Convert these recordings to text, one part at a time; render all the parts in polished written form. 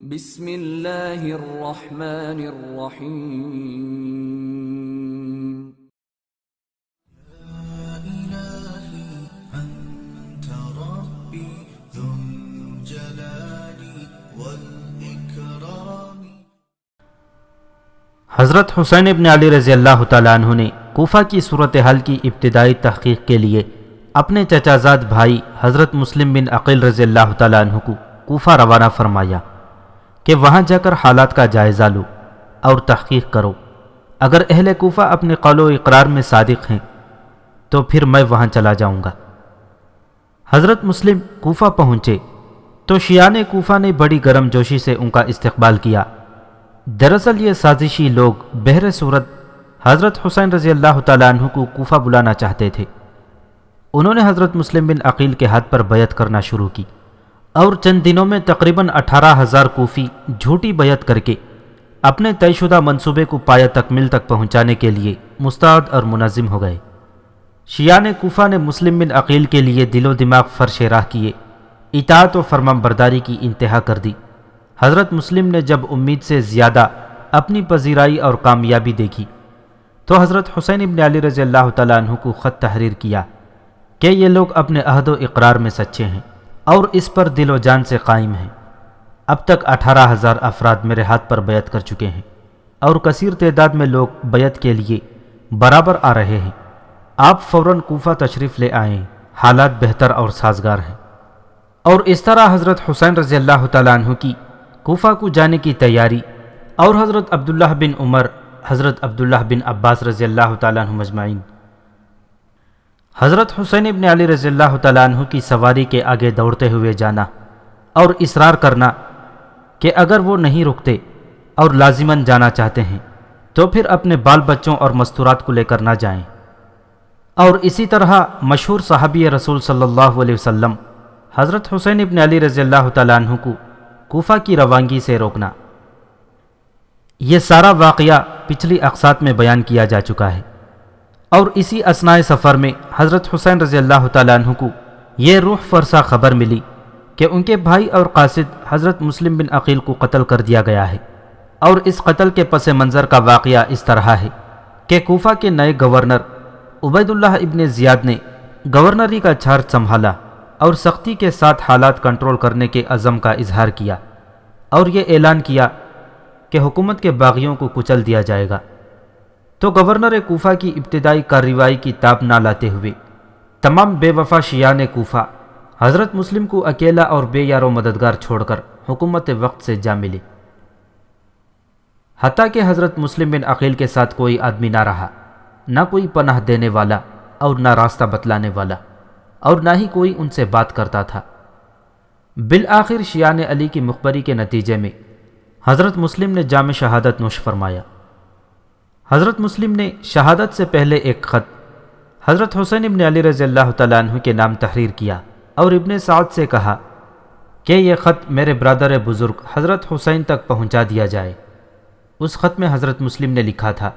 بسم اللہ الرحمن الرحیم حضرت حسین ابن علی رضی اللہ تعالیٰ عنہ نے کوفہ کی صورتحال کی ابتدائی تحقیق کے لیے اپنے چچازاد بھائی حضرت مسلم بن عقیل رضی اللہ تعالیٰ عنہ کو کوفہ روانہ فرمایا کہ وہاں جا کر حالات کا جائزہ لو اور تحقیق کرو، اگر اہل کوفہ اپنے قول و اقرار میں صادق ہیں تو پھر میں وہاں چلا جاؤں گا۔ حضرت مسلم کوفہ پہنچے تو شیعان کوفہ نے بڑی گرم جوشی سے ان کا استقبال کیا۔ دراصل یہ سازشی لوگ بہر صورت حضرت حسین رضی اللہ تعالیٰ عنہ کو کوفہ بلانا چاہتے تھے۔ انہوں نے حضرت مسلم بن عقیل کے ہاتھ پر بیعت کرنا شروع کی اور چند دنوں میں تقریباً 18,000 کوفی جھوٹی بیعت کر کے اپنے طے شدہ منصوبے کو پایہ تکمیل تک پہنچانے کے لیے مستعد اور منظم ہو گئے۔ شیعان کوفہ نے مسلم بن عقیل کے لیے دل و دماغ فرش راہ کیے، اطاعت و فرمان برداری کی انتہا کر دی۔ حضرت مسلم نے جب امید سے زیادہ اپنی پذیرائی اور کامیابی دیکھی تو حضرت حسین ابن علی رضی اللہ تعالیٰ عنہ کو خط تحریر کیا کہ یہ لوگ اپنے عہد و اقرار میں سچے ہیں اور اس پر دل و جان سے قائم ہیں۔ اب تک 18,000 افراد میرے ہاتھ پر بیعت کر چکے ہیں اور کثیر تعداد میں لوگ بیعت کے لیے برابر آ رہے ہیں۔ آپ فوراً کوفہ تشریف لے آئیں، حالات بہتر اور سازگار ہیں۔ اور اس طرح حضرت حسین رضی اللہ تعالیٰ عنہ کی کوفہ کو جانے کی تیاری اور حضرت عبداللہ بن عمر، حضرت عبداللہ بن عباس رضی اللہ تعالیٰ عنہ مجمعین، حضرت حسین ابن علی رضی اللہ تعالیٰ عنہ کی سواری کے آگے دوڑتے ہوئے جانا اور اصرار کرنا کہ اگر وہ نہیں رکتے اور لازماً جانا چاہتے ہیں تو پھر اپنے بال بچوں اور مستورات کو لے کر نہ جائیں، اور اسی طرح مشہور صحابی رسول صلی اللہ علیہ وسلم حضرت حسین ابن علی رضی اللہ تعالیٰ عنہ کو کوفہ کی روانگی سے روکنا۔ یہ سارا واقعہ پچھلی اقساط میں بیان کیا جا چکا ہے، اور اسی اثناء سفر میں حضرت حسین رضی اللہ تعالیٰ عنہ کو یہ روح فرسا خبر ملی کہ ان کے بھائی اور قاصد حضرت مسلم بن عقیل کو قتل کر دیا گیا ہے۔ اور اس قتل کے پس منظر کا واقعہ اس طرح ہے کہ کوفہ کے نئے گورنر عبید اللہ ابن زیاد نے گورنری کا چارج سنبھالا اور سختی کے ساتھ حالات کنٹرول کرنے کے عزم کا اظہار کیا اور یہ اعلان کیا کہ حکومت کے باغیوں کو کچل دیا جائے گا۔ تو گورنر کوفہ کی ابتدائی کارروائی کی تاب نہ لاتے ہوئے تمام بے وفا شیعان کوفہ حضرت مسلم کو اکیلا اور بے یار و مددگار چھوڑ کر حکومت وقت سے جا ملے، حتیٰ کہ حضرت مسلم بن عقیل کے ساتھ کوئی آدمی نہ رہا، نہ کوئی پناہ دینے والا اور نہ راستہ بتلانے والا، اور نہ ہی کوئی ان سے بات کرتا تھا۔ بالآخر شیعان علی کی مخبری کے نتیجے میں حضرت مسلم نے جام شہادت نوش فرمایا۔ حضرت مسلم نے شہادت سے پہلے ایک خط حضرت حسین ابن علی رضی اللہ تعالیٰ عنہ کے نام تحریر کیا اور ابن سعد سے کہا کہ یہ خط میرے برادر بزرگ حضرت حسین تک پہنچا دیا جائے۔ اس خط میں حضرت مسلم نے لکھا تھا،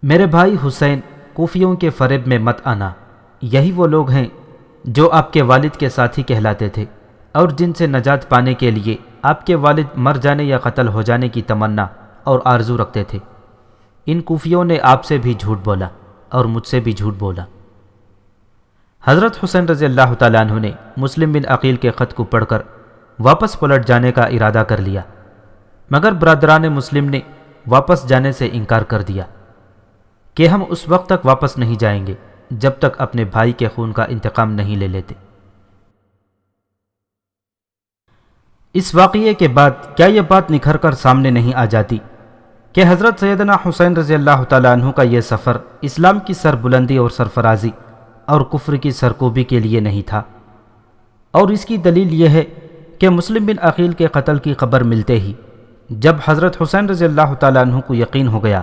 میرے بھائی حسین، کوفیوں کے فریب میں مت آنا، یہی وہ لوگ ہیں جو آپ کے والد کے ساتھی کہلاتے تھے اور جن سے نجات پانے کے لیے آپ کے والد مر جانے یا قتل ہو جانے کی تمنا اور آرزو رکھتے تھے۔ ان کوفیوں نے آپ سے بھی جھوٹ بولا اور مجھ سے بھی جھوٹ بولا۔ حضرت حسین رضی اللہ تعالیٰ عنہ نے مسلم بن عقیل کے خط کو پڑھ کر واپس پلٹ جانے کا ارادہ کر لیا، مگر برادران مسلم نے واپس جانے سے انکار کر دیا کہ ہم اس وقت تک واپس نہیں جائیں گے جب تک اپنے بھائی کے خون کا انتقام نہیں لے لیتے۔ اس واقعے کے بعد کیا یہ بات نکھر کر سامنے نہیں آ جاتی کہ حضرت سیدنا حسین رضی اللہ تعالیٰ عنہ کا یہ سفر اسلام کی سربلندی اور سرفرازی اور کفر کی سرکوبی کے لیے نہیں تھا؟ اور اس کی دلیل یہ ہے کہ مسلم بن عقیل کے قتل کی خبر ملتے ہی جب حضرت حسین رضی اللہ تعالیٰ عنہ کو یقین ہو گیا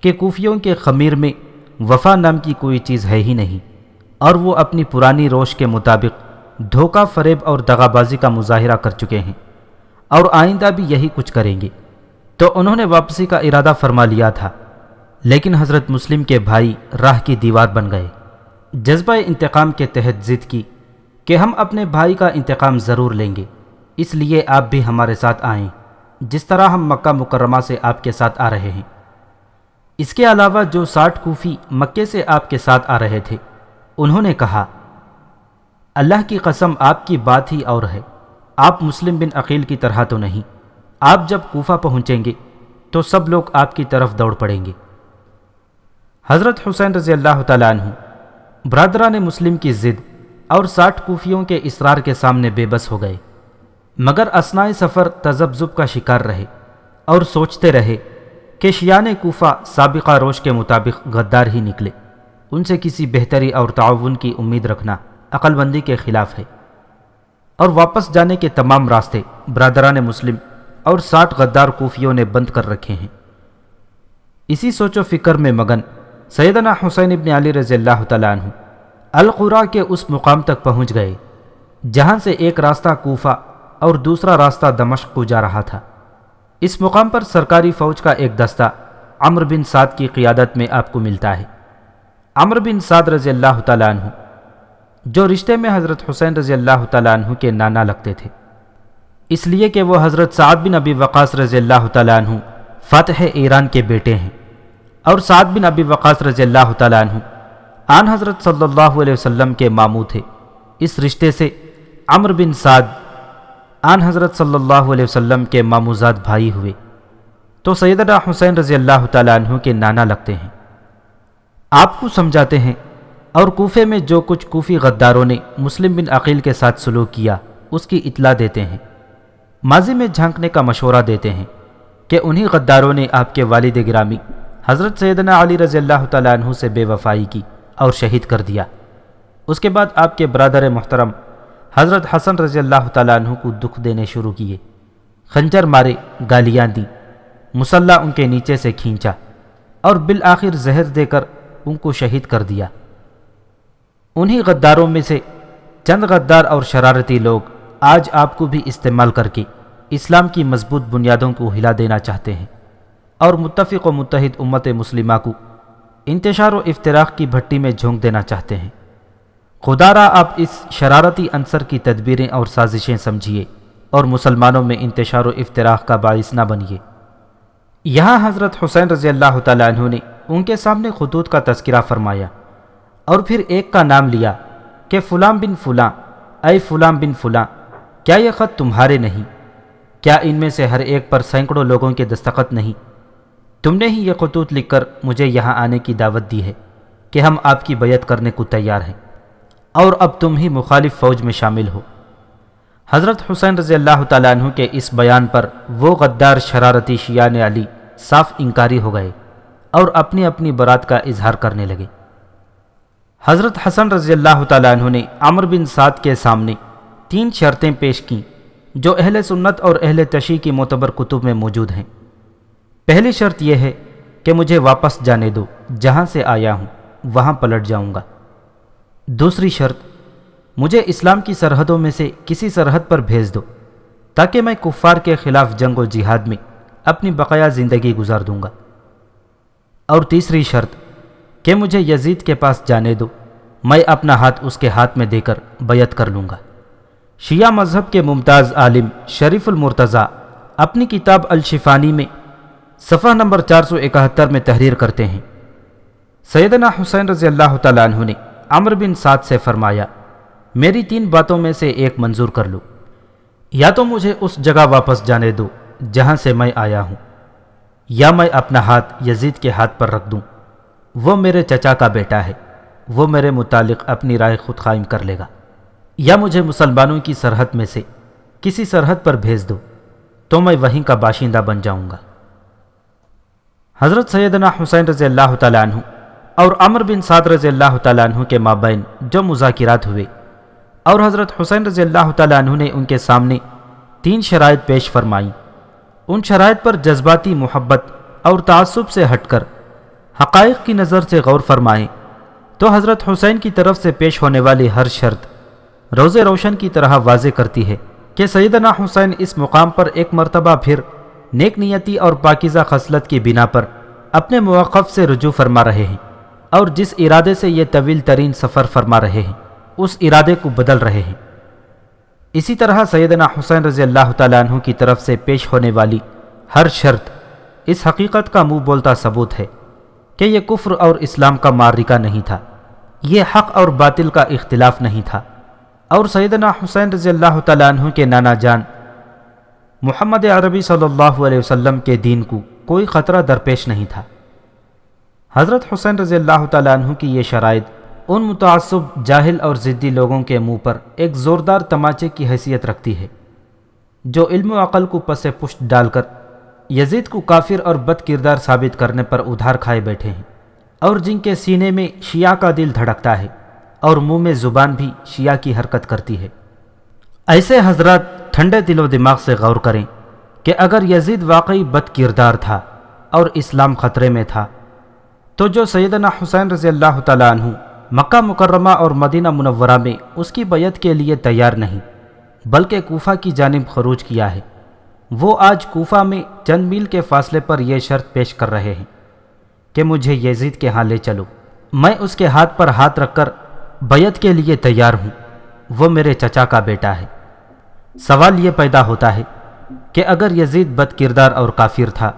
کہ کوفیوں کے خمیر میں وفا نام کی کوئی چیز ہے ہی نہیں اور وہ اپنی پرانی روش کے مطابق دھوکہ فریب اور دغابازی کا مظاہرہ کر چکے ہیں اور آئندہ بھی یہی کچھ کریں گے، تو انہوں نے واپسی کا ارادہ فرما لیا تھا۔ لیکن حضرت مسلم کے بھائی راہ کی دیوار بن گئے، جذبہ انتقام کے تحت ضد کی کہ ہم اپنے بھائی کا انتقام ضرور لیں گے، اس لیے آپ بھی ہمارے ساتھ آئیں، جس طرح ہم مکہ مکرمہ سے آپ کے ساتھ آ رہے ہیں۔ اس کے علاوہ جو 60 کوفی مکے سے آپ کے ساتھ آ رہے تھے، انہوں نے کہا، اللہ کی قسم آپ کی بات ہی اور ہے، آپ مسلم بن عقیل کی طرح تو نہیں۔ آپ جب کوفہ پہنچیں گے تو سب لوگ آپ کی طرف دوڑ پڑیں گے۔ حضرت حسین رضی اللہ تعالیٰ عنہ برادران مسلم کی ضد اور 60 کوفیوں کے اصرار کے سامنے بے بس ہو گئے، مگر اثناء سفر تذبذب کا شکار رہے اور سوچتے رہے کہ شیعان کوفہ سابقہ روش کے مطابق غدار ہی نکلے، ان سے کسی بہتری اور تعاون کی امید رکھنا عقل مندی کے خلاف ہے، اور واپس جانے کے تمام راستے برادران مسلم اور 60 غدار کوفیوں نے بند کر رکھے ہیں۔ اسی سوچ و فکر میں مگن سیدنا حسین ابن علی رضی اللہ تعالیٰ عنہ القرا کے اس مقام تک پہنچ گئے جہاں سے ایک راستہ کوفہ اور دوسرا راستہ دمشق کو جا رہا تھا۔ اس مقام پر سرکاری فوج کا ایک دستہ عمرو بن سعد کی قیادت میں آپ کو ملتا ہے۔ عمرو بن سعد رضی اللہ تعالیٰ عنہ جو رشتے میں حضرت حسین رضی اللہ تعالیٰ عنہ کے نانا لگتے تھے، اس لیے کہ وہ حضرت سعد بن ابی وقاص رضی اللہ تعالیٰ عنہ فاتح ایران کے بیٹے ہیں، اور سعد بن ابی وقاص رضی اللہ تعالیٰ عنہ آن حضرت صلی اللہ علیہ وسلم کے ماموں تھے۔ اس رشتے سے عمرو بن سعد آن حضرت صلی اللہ علیہ وسلم کے ماموزاد بھائی ہوئے، تو سیدنا حسین رضی اللہ تعالیٰ عنہ کے نانا لگتے ہیں۔ آپ کو سمجھاتے ہیں اور کوفے میں جو کچھ کوفی غداروں نے مسلم بن عقیل کے ساتھ سلوک کیا اس کی اطلاع دیتے ہیں۔ ماضی میں جھانکنے کا مشورہ دیتے ہیں کہ انہی غداروں نے آپ کے والد گرامی حضرت سیدنا علی رضی اللہ تعالیٰ عنہ سے بے وفائی کی اور شہید کر دیا۔ اس کے بعد آپ کے برادر محترم حضرت حسن رضی اللہ تعالیٰ عنہ کو دکھ دینے شروع کیے، خنجر مارے، گالیاں دیں، مسلح ان کے نیچے سے کھینچا اور بالآخر زہر دے کر ان کو شہید کر دیا۔ انہی غداروں میں سے چند غدار اور شرارتی لوگ آج آپ کو بھی استعمال کر کے اسلام کی مضبوط بنیادوں کو ہلا دینا چاہتے ہیں اور متفق و متحد امت مسلمہ کو انتشار و افتراق کی بھٹی میں جھونک دینا چاہتے ہیں۔ خدا را آپ اس شرارتی عنصر کی تدبیریں اور سازشیں سمجھیے اور مسلمانوں میں انتشار و افتراق کا باعث نہ بنیے۔ یہاں حضرت حسین رضی اللہ تعالیٰ عنہ نے ان کے سامنے خطوط کا تذکرہ فرمایا اور پھر ایک کا نام لیا کہ فلاں بن فلاں، اے فلاں بن فلاں، کیا یہ خط تمہارے نہیں؟ کیا ان میں سے ہر ایک پر سینکڑوں لوگوں کے دستخط نہیں؟ تم نے ہی یہ خطوط لکھ کر مجھے یہاں آنے کی دعوت دی ہے کہ ہم آپ کی بیعت کرنے کو تیار ہیں، اور اب تم ہی مخالف فوج میں شامل ہو۔ حضرت حسین رضی اللہ تعالیٰ عنہ کے اس بیان پر وہ غدار شرارتی شیعان علی صاف انکاری ہو گئے اور اپنی اپنی برات کا اظہار کرنے لگے۔ حضرت حسن رضی اللہ تعالیٰ عنہ نے عمرو بن سعد کے سامنے 3 شرطیں پیش کیں جو اہل سنت اور اہل تشیع کی معتبر کتب میں موجود ہیں۔ پہلی شرط یہ ہے کہ مجھے واپس جانے دو، جہاں سے آیا ہوں وہاں پلٹ جاؤں گا۔ دوسری شرط، مجھے اسلام کی سرحدوں میں سے کسی سرحد پر بھیج دو تاکہ میں کفار کے خلاف جنگ و جہاد میں اپنی بقایا زندگی گزار دوں گا۔ اور تیسری شرط کہ مجھے یزید کے پاس جانے دو، میں اپنا ہاتھ اس کے ہاتھ میں دے کر بیعت کر لوں گا۔ شیعہ مذہب کے ممتاز عالم شریف المرتضیٰ اپنی کتاب الشفانی میں صفحہ نمبر 471 میں تحریر کرتے ہیں، سیدنا حسین رضی اللہ تعالیٰ عنہ نے عمرو بن سعد سے فرمایا، میری 3 باتوں میں سے ایک منظور کر لو، یا تو مجھے اس جگہ واپس جانے دو جہاں سے میں آیا ہوں، یا میں اپنا ہاتھ یزید کے ہاتھ پر رکھ دوں، وہ میرے چچا کا بیٹا ہے، وہ میرے متعلق اپنی رائے خود قائم کر لے گا، یا مجھے مسلمانوں کی سرحد میں سے کسی سرحد پر بھیج دو تو میں وہیں کا باشندہ بن جاؤں گا۔ حضرت سیدنا حسین رضی اللہ تعالیٰ عنہ اور عمرو بن سعد رضی اللہ تعالیٰ عنہ کے مابین جو مذاکرات ہوئے اور حضرت حسین رضی اللہ تعالیٰ عنہ نے ان کے سامنے 3 شرائط پیش فرمائیں، ان شرائط پر جذباتی محبت اور تعصب سے ہٹ کر حقائق کی نظر سے غور فرمائیں تو حضرت حسین کی طرف سے پیش ہونے والی ہر شرط روز روشن کی طرح واضح کرتی ہے کہ سیدنا حسین اس مقام پر ایک مرتبہ پھر نیک نیتی اور پاکیزہ خصلت کی بنا پر اپنے موقف سے رجوع فرما رہے ہیں، اور جس ارادے سے یہ طویل ترین سفر فرما رہے ہیں اس ارادے کو بدل رہے ہیں۔ اسی طرح سیدنا حسین رضی اللہ تعالیٰ عنہ کی طرف سے پیش ہونے والی ہر شرط اس حقیقت کا منہ بولتا ثبوت ہے کہ یہ کفر اور اسلام کا معرکہ نہیں تھا، یہ حق اور باطل کا اختلاف نہیں تھا، اور سیدنا حسین رضی اللہ تعالیٰ عنہ کے نانا جان محمد عربی صلی اللہ علیہ وسلم کے دین کو کوئی خطرہ درپیش نہیں تھا۔ حضرت حسین رضی اللہ تعالیٰ عنہ کی یہ شرائط ان متعصب جاہل اور ضدی لوگوں کے منہ پر ایک زوردار تماچے کی حیثیت رکھتی ہے، جو علم و عقل کو پس پشت ڈال کر یزید کو کافر اور بد کردار ثابت کرنے پر ادھار کھائے بیٹھے ہیں، اور جن کے سینے میں شیعہ کا دل دھڑکتا ہے اور منہ میں زبان بھی شیعہ کی حرکت کرتی ہے۔ ایسے حضرات ٹھنڈے دل و دماغ سے غور کریں کہ اگر یزید واقعی بد کردار تھا اور اسلام خطرے میں تھا تو جو سیدنا حسین رضی اللہ تعالیٰ عنہ مکہ مکرمہ اور مدینہ منورہ میں اس کی بیعت کے لیے تیار نہیں بلکہ کوفہ کی جانب خروج کیا ہے، وہ آج کوفہ میں چند میل کے فاصلے پر یہ شرط پیش کر رہے ہیں کہ مجھے یزید کے ہاں لے چلو، میں اس کے ہاتھ پر ہاتھ رکھ کر بیعت کے لیے تیار ہوں، وہ میرے چچا کا بیٹا ہے۔ سوال یہ پیدا ہوتا ہے کہ اگر یزید بد کردار اور کافر تھا،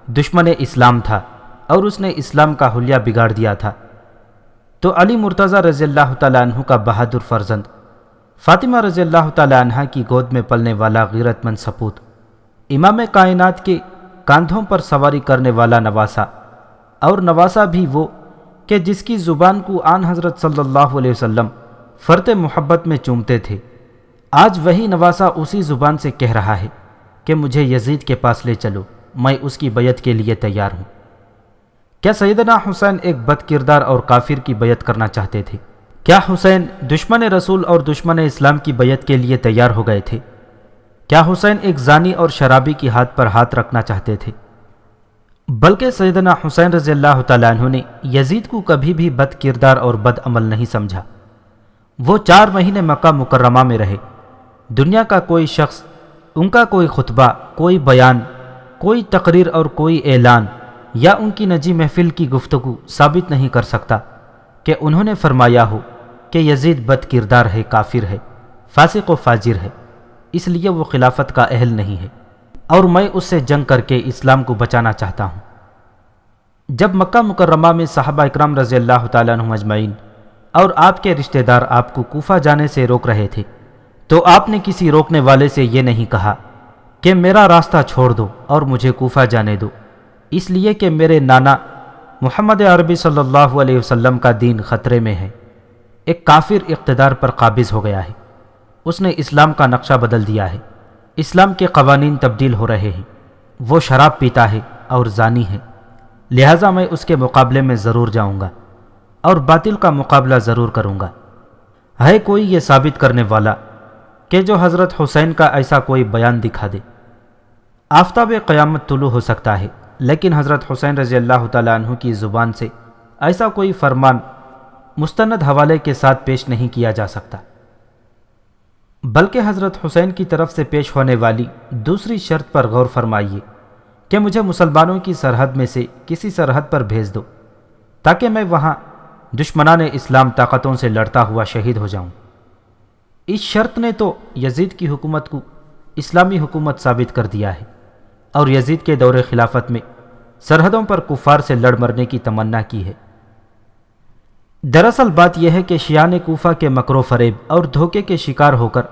دشمن اسلام تھا اور اس نے اسلام کا حلیہ بگاڑ دیا تھا، تو علی مرتضیٰ رضی اللہ تعالیٰ عنہ کا بہادر فرزند، فاطمہ رضی اللہ تعالیٰ عنہ کی گود میں پلنے والا غیرت مند سپوت، امام کائنات کے کاندھوں پر سواری کرنے والا نواسا، اور نواسا بھی وہ کہ جس کی زبان کو آن حضرت صلی اللہ علیہ وسلم فرط محبت میں چومتے تھے، آج وہی نواسا اسی زبان سے کہہ رہا ہے کہ مجھے یزید کے پاس لے چلو، میں اس کی بیعت کے لیے تیار ہوں۔ کیا سیدنا حسین ایک بد کردار اور کافر کی بیعت کرنا چاہتے تھے؟ کیا حسین دشمن رسول اور دشمن اسلام کی بیعت کے لیے تیار ہو گئے تھے؟ کیا حسین ایک زانی اور شرابی کی ہاتھ پر ہاتھ رکھنا چاہتے تھے؟ بلکہ سیدنا حسین رضی اللہ تعالیٰ عنہ نے یزید کو کبھی بھی بد کردار اور بد عمل نہیں سمجھا۔ وہ 4 مہینے مکہ مکرمہ میں رہے، دنیا کا کوئی شخص ان کا کوئی خطبہ، کوئی بیان، کوئی تقریر اور کوئی اعلان یا ان کی نجی محفل کی گفتگو ثابت نہیں کر سکتا کہ انہوں نے فرمایا ہو کہ یزید بد کردار ہے، کافر ہے، فاسق و فاجر ہے، اس لیے وہ خلافت کا اہل نہیں ہے اور میں اس سے جنگ کر کے اسلام کو بچانا چاہتا ہوں۔ جب مکہ مکرمہ میں صحابہ اکرام رضی اللہ تعالیٰ عنہم اجمعین اور آپ کے رشتہ دار آپ کو کوفہ جانے سے روک رہے تھے تو آپ نے کسی روکنے والے سے یہ نہیں کہا کہ میرا راستہ چھوڑ دو اور مجھے کوفہ جانے دو، اس لیے کہ میرے نانا محمد عربی صلی اللہ علیہ وسلم کا دین خطرے میں ہے، ایک کافر اقتدار پر قابض ہو گیا ہے، اس نے اسلام کا نقشہ بدل دیا ہے، اسلام کے قوانین تبدیل ہو رہے ہیں، وہ شراب پیتا ہے اور زانی ہے، لہٰذا میں اس کے مقابلے میں ضرور جاؤں گا اور باطل کا مقابلہ ضرور کروں گا۔ ہے کوئی یہ ثابت کرنے والا کہ جو حضرت حسین کا ایسا کوئی بیان دکھا دے؟ آفتاب قیامت طلوع ہو سکتا ہے لیکن حضرت حسین رضی اللہ تعالیٰ عنہ کی زبان سے ایسا کوئی فرمان مستند حوالے کے ساتھ پیش نہیں کیا جا سکتا، بلکہ حضرت حسین کی طرف سے پیش ہونے والی دوسری شرط پر غور فرمائیے کہ مجھے مسلمانوں کی سرحد میں سے کسی سرحد پر بھیج دو تاکہ میں وہاں دشمنان اسلام طاقتوں سے لڑتا ہوا شہید ہو جاؤں۔ اس شرط نے تو یزید کی حکومت کو اسلامی حکومت ثابت کر دیا ہے اور یزید کے دور خلافت میں سرحدوں پر کفار سے لڑ مرنے کی تمنا کی ہے۔ دراصل بات یہ ہے کہ شیعان کوفہ کے مکر و فریب اور دھوکے کے شکار ہو کر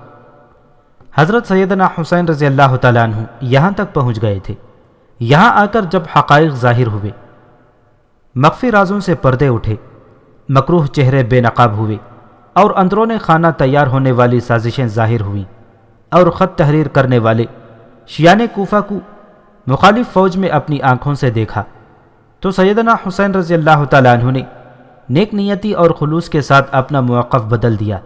حضرت سیدنا حسین رضی اللہ تعالیٰ عنہ یہاں تک پہنچ گئے تھے۔ یہاں آ کر جب حقائق ظاہر ہوئے، مخفی رازوں سے پردے اٹھے، مکروہ چہرے بے نقاب ہوئے اور اندرون خانہ تیار ہونے والی سازشیں ظاہر ہوئیں اور خط تحریر کرنے والے شیعان کوفہ کو مخالف فوج میں اپنی آنکھوں سے دیکھا تو سیدنا حسین رضی اللہ تعالیٰ عنہ نے نیک نیتی اور خلوص کے ساتھ اپنا موقف بدل دیا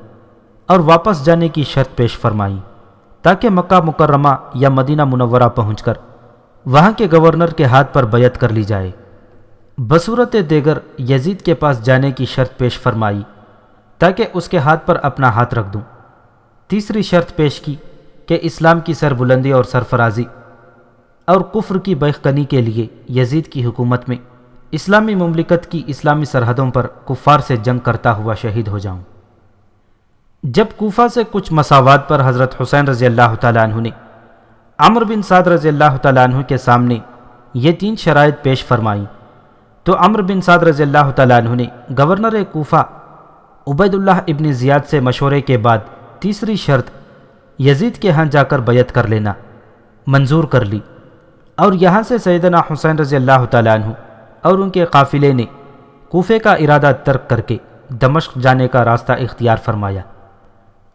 اور واپس جانے کی شرط پیش فرمائی تاکہ مکہ مکرمہ یا مدینہ منورہ پہنچ کر وہاں کے گورنر کے ہاتھ پر بیعت کر لی جائے۔ بصورت دیگر یزید کے پاس جانے کی شرط پیش فرمائی تاکہ اس کے ہاتھ پر اپنا ہاتھ رکھ دوں۔ تیسری شرط پیش کی کہ اسلام کی سربلندی اور سرفرازی اور کفر کی بیخکنی کے لیے یزید کی حکومت میں اسلامی مملکت کی اسلامی سرحدوں پر کفار سے جنگ کرتا ہوا شہید ہو جاؤں۔ جب کوفہ سے کچھ مساوات پر حضرت حسین رضی اللہ تعالیٰ عنہ نے عمرو بن سعد رضی اللہ تعالیٰ عنہ کے سامنے یہ 3 شرائط پیش فرمائیں تو عمرو بن سعد رضی اللہ تعالیٰ عنہ نے گورنر کوفہ عبید اللہ ابن زیاد سے مشورے کے بعد تیسری شرط یزید کے ہاں جا کر بیعت کر لینا منظور کر لی، اور یہاں سے سیدنا حسین رضی اللہ تعالیٰ عنہ اور ان کے قافلے نے کوفے کا ارادہ ترک کر کے دمشق جانے کا راستہ اختیار فرمایا۔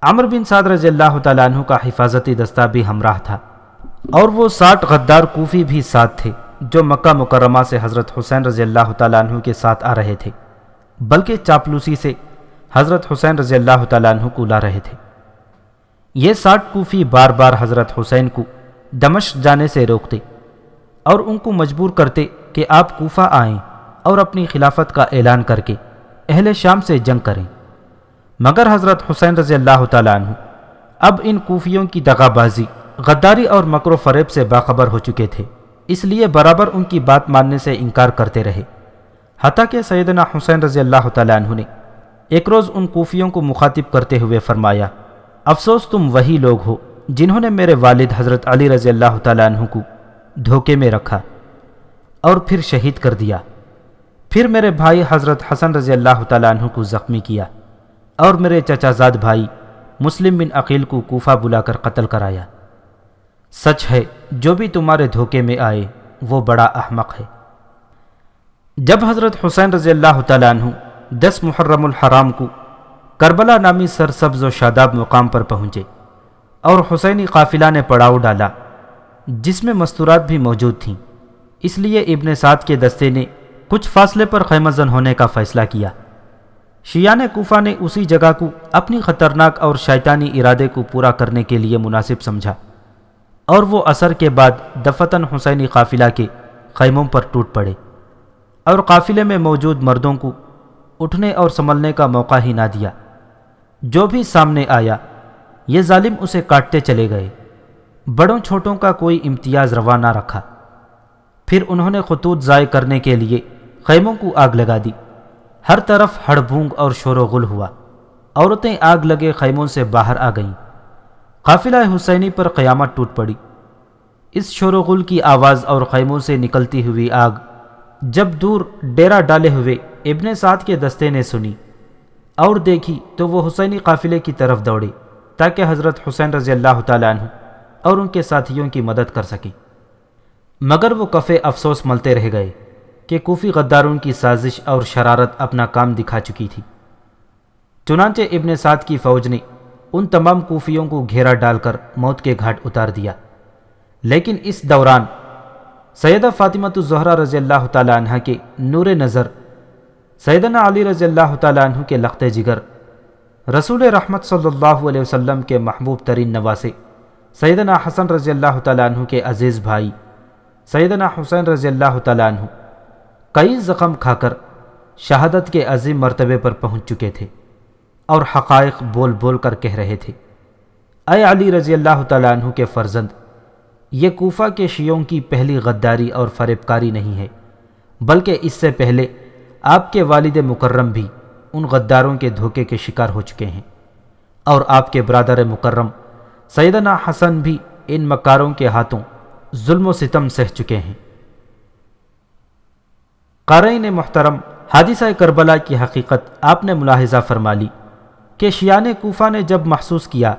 عمرو بن سعد رضی اللہ تعالیٰ عنہ کا حفاظتی دستہ بھی ہمراہ تھا، اور وہ 60 غدار کوفی بھی ساتھ تھے جو مکہ مکرمہ سے حضرت حسین رضی اللہ تعالیٰ عنہ کے ساتھ آ رہے تھے، بلکہ چاپلوسی سے حضرت حسین رضی اللہ تعالیٰ عنہ کو لا رہے تھے۔ یہ 60 کوفی بار بار حضرت حسین کو دمشق جانے سے روکتے اور ان کو مجبور کرتے کہ آپ کوفہ آئیں اور اپنی خلافت کا اعلان کر کے اہل شام سے جنگ کریں، مگر حضرت حسین رضی اللہ تعالیٰ عنہ اب ان کوفیوں کی دغا بازی، غداری اور مکر و فریب سے باخبر ہو چکے تھے، اس لیے برابر ان کی بات ماننے سے انکار کرتے رہے، حتیٰ کہ سیدنا حسین رضی اللہ تعالیٰ عنہ نے ایک روز ان کوفیوں کو مخاطب کرتے ہوئے فرمایا، افسوس تم وہی لوگ ہو جنہوں نے میرے والد حضرت علی رضی اللہ تعالیٰ عنہ کو دھوکے میں رکھا اور پھر شہید کر دیا، پھر میرے بھائی حضرت حسن رضی اللہ تعالیٰ عنہ کو زخمی کیا، اور میرے چچا زاد بھائی مسلم بن عقیل کو کوفہ بلا کر قتل کرایا۔ سچ ہے جو بھی تمہارے دھوکے میں آئے وہ بڑا احمق ہے۔ جب حضرت حسین رضی اللہ تعالیٰ عنہ 10 محرم الحرام کو کربلا نامی سرسبز و شاداب مقام پر پہنچے اور حسینی قافلہ نے پڑاؤ ڈالا جس میں مستورات بھی موجود تھیں، اس لیے ابن سعد کے دستے نے کچھ فاصلے پر خیمہ زن ہونے کا فیصلہ کیا۔ شیعان کوفہ نے اسی جگہ کو اپنی خطرناک اور شیطانی ارادے کو پورا کرنے کے لیے مناسب سمجھا، اور وہ عصر کے بعد دفتن حسینی قافلہ کے خیموں پر ٹوٹ پڑے، اور قافلے میں موجود مردوں کو اٹھنے اور سنبھلنے کا موقع ہی نہ دیا۔ جو بھی سامنے آیا یہ ظالم اسے کاٹتے چلے گئے، بڑوں چھوٹوں کا کوئی امتیاز روا نہ رکھا۔ پھر انہوں نے خطوط ضائع کرنے کے لیے خیموں کو آگ لگا دی، ہر طرف ہڑ بھونگ اور شور و غل ہوا، عورتیں آگ لگے خیموں سے باہر آ گئیں، قافلہ حسینی پر قیامت ٹوٹ پڑی۔ اس شور و غل کی آواز اور خیموں سے نکلتی ہوئی آگ جب دور ڈیرا ڈالے ہوئے ابن سعد کے دستے نے سنی اور دیکھی تو وہ حسینی قافلے کی طرف دوڑے تاکہ حضرت حسین رضی اللہ تعالیٰ عنہ اور ان کے ساتھیوں کی مدد کر سکیں، مگر وہ کفے افسوس ملتے رہ گئے کہ کوفی غداروں کی سازش اور شرارت اپنا کام دکھا چکی تھی۔ چنانچہ ابن سعد کی فوج نے ان تمام کوفیوں کو گھیرا ڈال کر موت کے گھاٹ اتار دیا، لیکن اس دوران سیدہ فاطمہ الزہرا رضی اللہ تعالیٰ عنہ کے نور نظر، سیدنا علی رضی اللہ تعالیٰ عنہ کے لخت جگر، رسول رحمت صلی اللہ علیہ وسلم کے محبوب ترین نواسے سیدنا حسن رضی اللہ تعالیٰ عنہ کے عزیز بھائی سیدنا حسین رضی اللہ تعالیٰ عنہ کئی زخم کھا کر شہادت کے عظیم مرتبے پر پہنچ چکے تھے، اور حقائق بول بول کر کہہ رہے تھے، اے علی رضی اللہ تعالیٰ عنہ کے فرزند، یہ کوفہ کے شیعوں کی پہلی غداری اور فریب کاری نہیں ہے، بلکہ اس سے پہلے آپ کے والد مکرم بھی ان غداروں کے دھوکے کے شکار ہو چکے ہیں، اور آپ کے برادر مکرم سیدنا حسن بھی ان مکاروں کے ہاتھوں ظلم و ستم سہ چکے ہیں۔ قارئین محترم، حادثہ کربلا کی حقیقت آپ نے ملاحظہ فرما لی کہ شیعان کوفہ نے جب محسوس کیا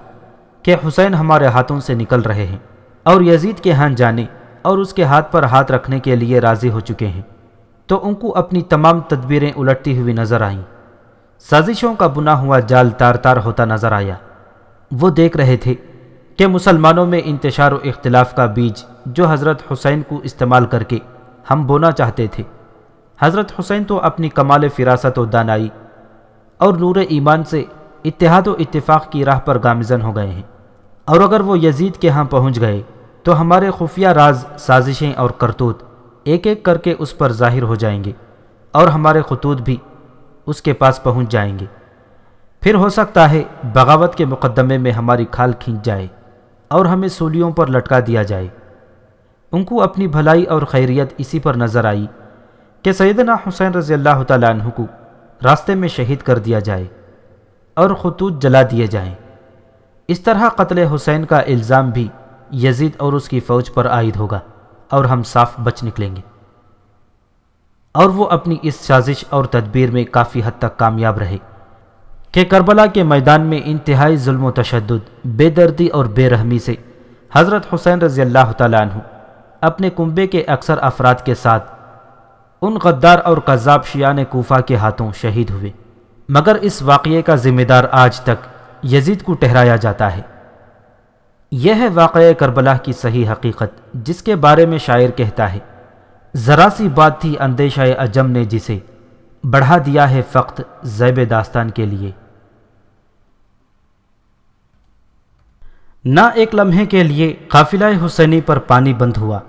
کہ حسین ہمارے ہاتھوں سے نکل رہے ہیں اور یزید کے ہاں جانے اور اس کے ہاتھ پر ہاتھ رکھنے کے لیے راضی ہو چکے ہیں، تو ان کو اپنی تمام تدبیریں الٹتی ہوئی نظر آئیں، سازشوں کا بنا ہوا جال تار تار ہوتا نظر آیا۔ وہ دیکھ رہے تھے کہ مسلمانوں میں انتشار و اختلاف کا بیج جو حضرت حسین کو استعمال کر کے ہم بونا چاہتے تھے، حضرت حسین تو اپنی کمال فراست و دانائی اور نور ایمان سے اتحاد و اتفاق کی راہ پر گامزن ہو گئے ہیں، اور اگر وہ یزید کے ہاں پہنچ گئے تو ہمارے خفیہ راز، سازشیں اور کرتوت ایک ایک کر کے اس پر ظاہر ہو جائیں گے، اور ہمارے خطوط بھی اس کے پاس پہنچ جائیں گے۔ پھر ہو سکتا ہے بغاوت کے مقدمے میں ہماری کھال کھینچ جائے اور ہمیں سولیوں پر لٹکا دیا جائے۔ ان کو اپنی بھلائی اور خیریت اسی پر نظر آئی کہ سیدنا حسین رضی اللہ تعالیٰ عنہ کو راستے میں شہید کر دیا جائے، اور خطوط جلا دیے جائیں۔ اس طرح قتل حسین کا الزام بھی یزید اور اس کی فوج پر عائد ہوگا اور ہم صاف بچ نکلیں گے۔ اور وہ اپنی اس سازش اور تدبیر میں کافی حد تک کامیاب رہے کہ کربلا کے میدان میں انتہائی ظلم و تشدد، بے دردی اور بے رحمی سے حضرت حسین رضی اللہ تعالیٰ عنہ اپنے کنبے کے اکثر افراد کے ساتھ ان غدار اور کذاب شیعان کوفہ کے ہاتھوں شہید ہوئے۔ مگر اس واقعے کا ذمہ دار آج تک یزید کو ٹھہرایا جاتا ہے۔ یہ ہے واقعہ کربلا کی صحیح حقیقت، جس کے بارے میں شاعر کہتا ہے: ذرا سی بات تھی اندیشہ عجم نے جسے بڑھا دیا ہے فقط زیب داستان کے لیے۔ نہ ایک لمحے کے لیے قافلہ حسینی پر پانی بند ہوا،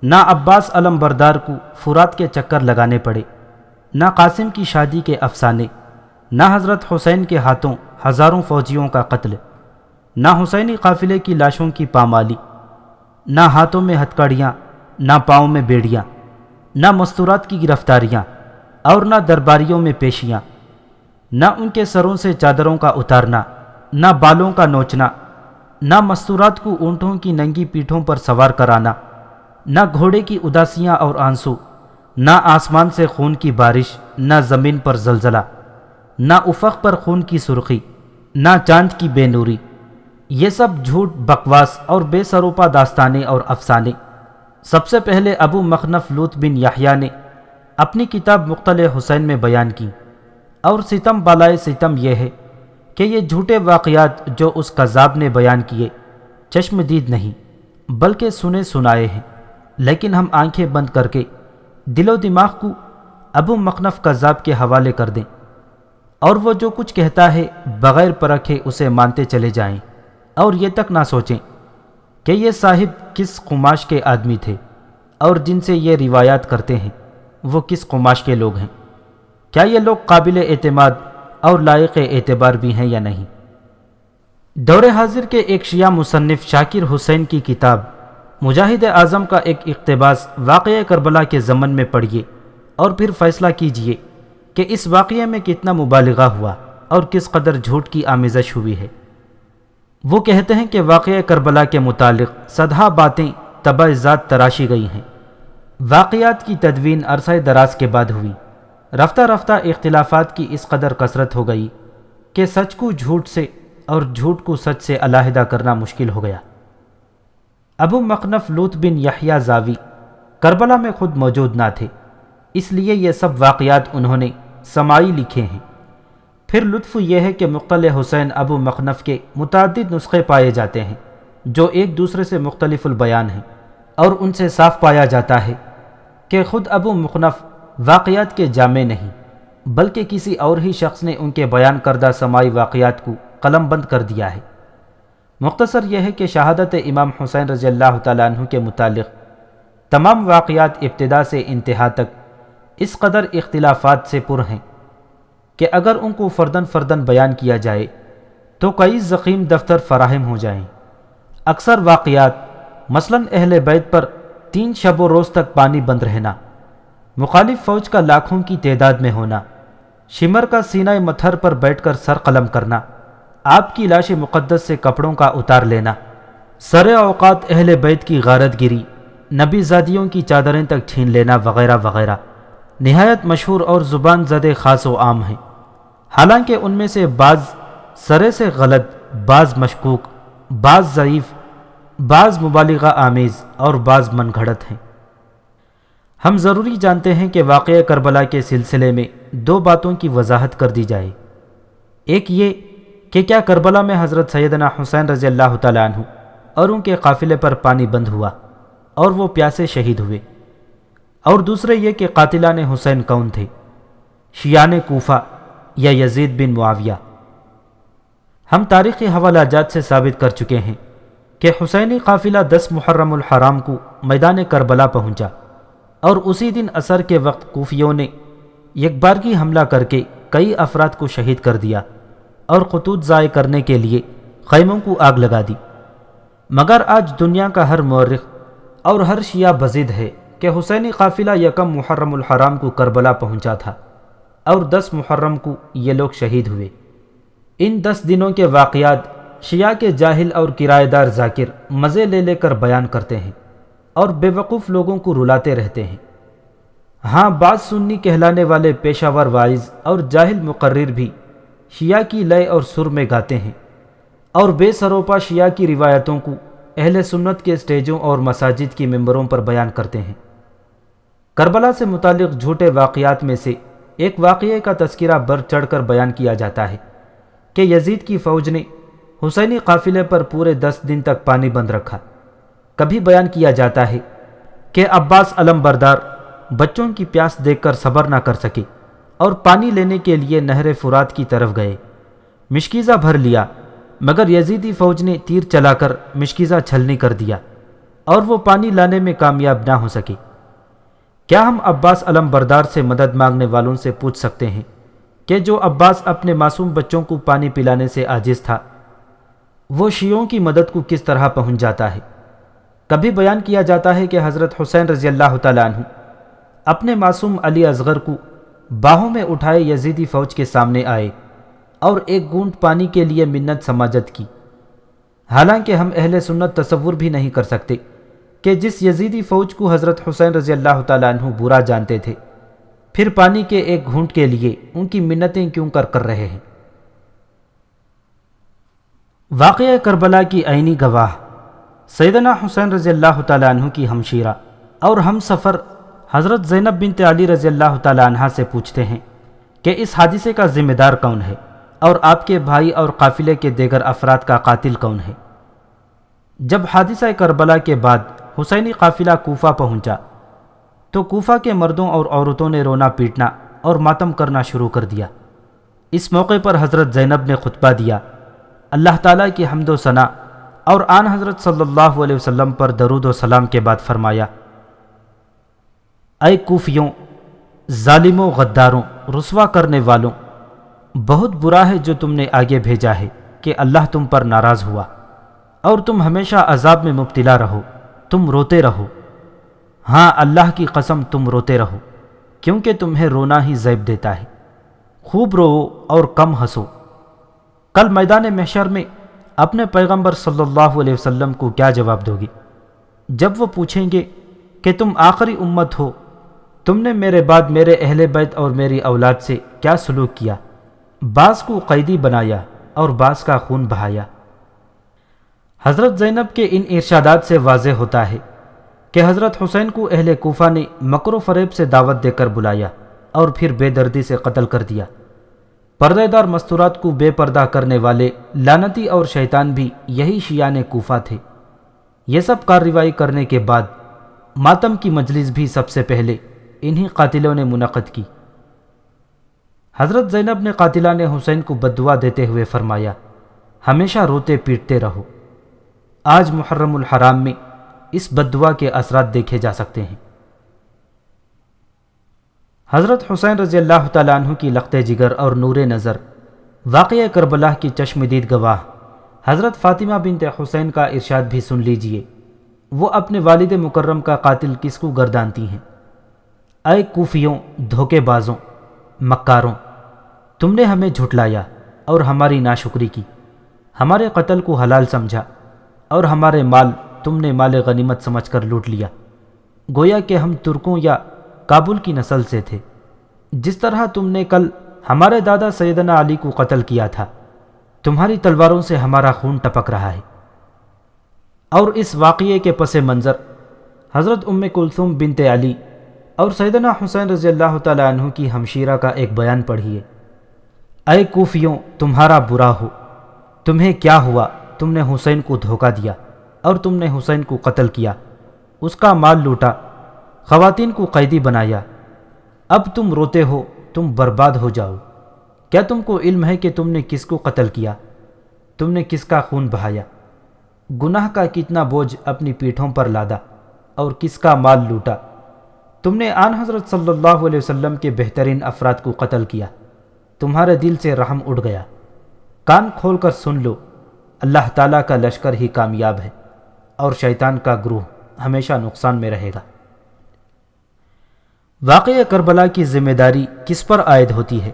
نہ عباس علم بردار کو فرات کے چکر لگانے پڑے، نہ قاسم کی شادی کے افسانے، نہ حضرت حسین کے ہاتھوں ہزاروں فوجیوں کا قتل، نہ حسینی قافلے کی لاشوں کی پامالی، نہ ہاتھوں میں ہتھکڑیاں، نہ پاؤں میں بیڑیاں، نہ مستورات کی گرفتاریاں اور نہ درباریوں میں پیشیاں، نہ ان کے سروں سے چادروں کا اتارنا، نہ بالوں کا نوچنا، نہ مستورات کو اونٹوں کی ننگی پیٹھوں پر سوار کرانا، نہ گھوڑے کی اداسیاں اور آنسو، نہ آسمان سے خون کی بارش، نہ زمین پر زلزلہ، نہ افق پر خون کی سرخی، نہ چاند کی بے نوری۔ یہ سب جھوٹ، بکواس اور بے سروپا داستانیں اور افسانے سب سے پہلے ابو مخنف لوط بن یحییٰ نے اپنی کتاب مقتل حسین میں بیان کی، اور ستم بالائے ستم یہ ہے کہ یہ جھوٹے واقعات جو اس کذاب نے بیان کیے چشم دید نہیں بلکہ سنے سنائے ہیں، لیکن ہم آنکھیں بند کر کے دل و دماغ کو ابو مخنف کذاب کے حوالے کر دیں اور وہ جو کچھ کہتا ہے بغیر پرکھے اسے مانتے چلے جائیں، اور یہ تک نہ سوچیں کہ یہ صاحب کس قماش کے آدمی تھے اور جن سے یہ روایات کرتے ہیں وہ کس قماش کے لوگ ہیں، کیا یہ لوگ قابل اعتماد اور لائق اعتبار بھی ہیں یا نہیں۔ دور حاضر کے ایک شیعہ مصنف شاکر حسین کی کتاب مجاہد اعظم کا ایک اقتباس واقعہ کربلا کے ضمن میں پڑھیے اور پھر فیصلہ کیجئے کہ اس واقعے میں کتنا مبالغہ ہوا اور کس قدر جھوٹ کی آمیزش ہوئی ہے۔ وہ کہتے ہیں کہ واقعہ کربلا کے متعلق صدہا باتیں تبع ذات تراشی گئی ہیں۔ واقعات کی تدوین عرصہ دراز کے بعد ہوئی، رفتہ رفتہ اختلافات کی اس قدر کثرت ہو گئی کہ سچ کو جھوٹ سے اور جھوٹ کو سچ سے علیحدہ کرنا مشکل ہو گیا۔ ابو مخنف لوط بن یحییٰ زاوی کربلا میں خود موجود نہ تھے، اس لیے یہ سب واقعات انہوں نے سماعی لکھے ہیں۔ پھر لطف یہ ہے کہ مقتل حسین ابو مخنف کے متعدد نسخے پائے جاتے ہیں جو ایک دوسرے سے مختلف البیان ہیں، اور ان سے صاف پایا جاتا ہے کہ خود ابو مخنف واقعات کے جامع نہیں بلکہ کسی اور ہی شخص نے ان کے بیان کردہ سماعی واقعات کو قلم بند کر دیا ہے۔ مختصر یہ ہے کہ شہادت امام حسین رضی اللہ تعالیٰ عنہ کے متعلق تمام واقعات ابتدا سے انتہا تک اس قدر اختلافات سے پر ہیں کہ اگر ان کو فردن فردن بیان کیا جائے تو کئی ضخیم دفتر فراہم ہو جائیں۔ اکثر واقعات مثلاً اہل بیت پر 3 شب و روز تک پانی بند رہنا، مخالف فوج کا لاکھوں کی تعداد میں ہونا، شمر کا سینہ متھر پر بیٹھ کر سر قلم کرنا، آپ کی لاش مقدس سے کپڑوں کا اتار لینا، سر اوقات اہل بیت کی غارت گیری، نبی زادیوں کی چادریں تک چھین لینا وغیرہ وغیرہ نہایت مشہور اور زبان زدے خاص و عام ہیں۔ حالانکہ ان میں سے بعض سرے سے غلط، بعض مشکوک، بعض ضعیف، بعض مبالغہ آمیز اور بعض من گھڑت ہیں۔ ہم ضروری جانتے ہیں کہ واقعہ کربلا کے سلسلے میں 2 باتوں کی وضاحت کر دی جائے۔ ایک یہ کہ کیا کربلا میں حضرت سیدنا حسین رضی اللہ تعالیٰ عنہ اور ان کے قافلے پر پانی بند ہوا اور وہ پیاسے شہید ہوئے، اور دوسرے یہ کہ قاتلان حسین کون تھے، شیعان کوفہ یا یزید بن معاویہ۔ ہم تاریخی حوالہ جات سے ثابت کر چکے ہیں کہ حسینی قافلہ 10 محرم الحرام کو میدان کربلا پہنچا، اور اسی دن عصر کے وقت کوفیوں نے یکبارگی حملہ کر کے کئی افراد کو شہید کر دیا اور خطوط ضائع کرنے کے لیے خیموں کو آگ لگا دی۔ مگر آج دنیا کا ہر مورخ اور ہر شیعہ بضد ہے کہ حسینی قافلہ 1 محرم الحرام کو کربلا پہنچا تھا اور 10 محرم کو یہ لوگ شہید ہوئے۔ ان 10 دنوں کے واقعات شیعہ کے جاہل اور کرایہ دار ذاکر مزے لے لے کر بیان کرتے ہیں اور بے وقوف لوگوں کو رلاتے رہتے ہیں۔ ہاں، بعض سنی کہلانے والے پیشہ ور واعظ اور جاہل مقرر بھی شیعہ کی لے اور سر میں گاتے ہیں اور بے سروپا شیعہ کی روایتوں کو اہل سنت کے سٹیجوں اور مساجد کی ممبروں پر بیان کرتے ہیں۔ کربلا سے متعلق جھوٹے واقعات میں سے ایک واقعے کا تذکرہ بڑھ چڑھ کر بیان کیا جاتا ہے کہ یزید کی فوج نے حسینی قافلے پر پورے 10 دن تک پانی بند رکھا۔ کبھی بیان کیا جاتا ہے کہ عباس علم بردار بچوں کی پیاس دیکھ کر صبر نہ کر سکے اور پانی لینے کے لیے نہر فرات کی طرف گئے۔ مشکیزہ بھر لیا، مگر یزیدی فوج نے تیر چلا کر مشکیزہ چھلنی کر دیا اور وہ پانی لانے میں کامیاب نہ ہو سکے۔ کیا ہم عباس علم بردار سے مدد مانگنے والوں سے پوچھ سکتے ہیں کہ جو عباس اپنے معصوم بچوں کو پانی پلانے سے عاجز تھا، وہ شیعوں کی مدد کو کس طرح پہنچ جاتا ہے؟ کبھی بیان کیا جاتا ہے کہ حضرت حسین رضی اللہ تعالیٰ عنہ اپنے معصوم علی اصغر کو باہوں میں اٹھائے یزیدی فوج کے سامنے آئے اور ایک گھونٹ پانی کے لیے منت سماجت کی۔ حالانکہ ہم اہل سنت تصور بھی نہیں کر سکتے کہ جس یزیدی فوج کو حضرت حسین رضی اللہ تعالیٰ عنہ برا جانتے تھے، پھر پانی کے ایک گھونٹ کے لیے ان کی منتیں کیوں کر رہے ہیں۔ واقعہ کربلا کی عینی گواہ سیدنا حسین رضی اللہ تعالیٰ عنہ کی ہمشیرہ اور ہم سفر حضرت زینب بنت علی رضی اللہ تعالیٰ عنہ سے پوچھتے ہیں کہ اس حادثے کا ذمہ دار کون ہے اور آپ کے بھائی اور قافلے کے دیگر افراد کا قاتل کون ہے؟ جب حادثہ کربلا کے بعد حسینی قافلہ کوفہ پہنچا تو کوفہ کے مردوں اور عورتوں نے رونا پیٹنا اور ماتم کرنا شروع کر دیا۔ اس موقع پر حضرت زینب نے خطبہ دیا، اللہ تعالیٰ کی حمد و ثنا اور آن حضرت صلی اللہ علیہ وسلم پر درود و سلام کے بعد فرمایا، اے کوفیوں، ظالموں، غداروں، رسوا کرنے والوں، بہت برا ہے جو تم نے آگے بھیجا ہے کہ اللہ تم پر ناراض ہوا اور تم ہمیشہ عذاب میں مبتلا رہو۔ تم روتے رہو، ہاں اللہ کی قسم تم روتے رہو، کیونکہ تمہیں رونا ہی زیب دیتا ہے۔ خوب رو اور کم ہنسو۔ کل میدان محشر میں اپنے پیغمبر صلی اللہ علیہ وسلم کو کیا جواب دو گے جب وہ پوچھیں گے کہ تم آخری امت ہو، تم نے میرے بعد میرے اہل بیت اور میری اولاد سے کیا سلوک کیا؟ بعض کو قیدی بنایا اور بعض کا خون بہایا۔ حضرت زینب کے ان ارشادات سے واضح ہوتا ہے کہ حضرت حسین کو اہل کوفہ نے مکر و فریب سے دعوت دے کر بلایا اور پھر بے دردی سے قتل کر دیا۔ پردہ دار مستورات کو بے پردہ کرنے والے لعنتی اور شیطان بھی یہی شیعان کوفہ تھے۔ یہ سب کارروائی کرنے کے بعد ماتم کی مجلس بھی سب سے پہلے انہی قاتلوں نے منعقد کی۔ حضرت زینب نے قاتلان حسین کو بددعا دیتے ہوئے فرمایا، ہمیشہ روتے پیٹتے رہو۔ آج محرم الحرام میں اس بددعا کے اثرات دیکھے جا سکتے ہیں۔ حضرت حسین رضی اللہ تعالیٰ عنہ کی لخت جگر اور نور نظر واقعہ کربلا کی چشمدید گواہ حضرت فاطمہ بنت حسین کا ارشاد بھی سن لیجئے۔ وہ اپنے والد مکرم کا قاتل کس کو گردانتی ہیں؟ اے کوفیوں، دھوکے بازوں، مکاروں، تم نے ہمیں جھٹلایا اور ہماری ناشکری کی، ہمارے قتل کو حلال سمجھا اور ہمارے مال تم نے مال غنیمت سمجھ کر لوٹ لیا، گویا کہ ہم ترکوں یا کابل کی نسل سے تھے۔ جس طرح تم نے کل ہمارے دادا سیدنا علی کو قتل کیا تھا، تمہاری تلواروں سے ہمارا خون ٹپک رہا ہے۔ اور اس واقعے کے پس منظر حضرت ام کلثوم بنت علی اور سیدنا حسین رضی اللہ تعالیٰ عنہ کی ہمشیرہ کا ایک بیان پڑھیے۔ اے کوفیوں، تمہارا برا ہو، تمہیں کیا ہوا؟ تم نے حسین کو دھوکہ دیا اور تم نے حسین کو قتل کیا، اس کا مال لوٹا، خواتین کو قیدی بنایا۔ اب تم روتے ہو، تم برباد ہو جاؤ۔ کیا تم کو علم ہے کہ تم نے کس کو قتل کیا؟ تم نے کس کا خون بہایا؟ گناہ کا کتنا بوجھ اپنی پیٹھوں پر لادا اور کس کا مال لوٹا؟ تم نے آن حضرت صلی اللہ علیہ وسلم کے بہترین افراد کو قتل کیا۔ تمہارے دل سے رحم اٹھ گیا۔ کان کھول کر سن لو، اللہ تعالیٰ کا لشکر ہی کامیاب ہے اور شیطان کا گروہ ہمیشہ نقصان میں رہے گا۔ واقعہ کربلا کی ذمہ داری کس پر عائد ہوتی ہے؟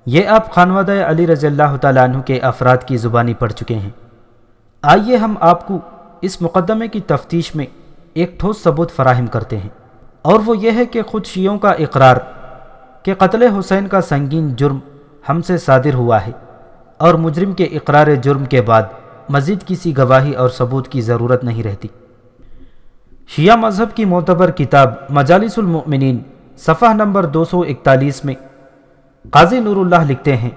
یہ آپ خانوادہ علی رضی اللہ تعالیٰ عنہ کے افراد کی زبانی پڑھ چکے ہیں۔ آئیے ہم آپ کو اس مقدمے کی تفتیش میں ایک ٹھوس ثبوت فراہم کرتے ہیں، اور وہ یہ ہے کہ خود شیعوں کا اقرار کہ قتل حسین کا سنگین جرم ہم سے صادر ہوا ہے، اور مجرم کے اقرار جرم کے بعد مزید کسی گواہی اور ثبوت کی ضرورت نہیں رہتی۔ شیعہ مذہب کی معتبر کتاب مجالس المؤمنین صفحہ نمبر 241 میں قاضی نور اللہ لکھتے ہیں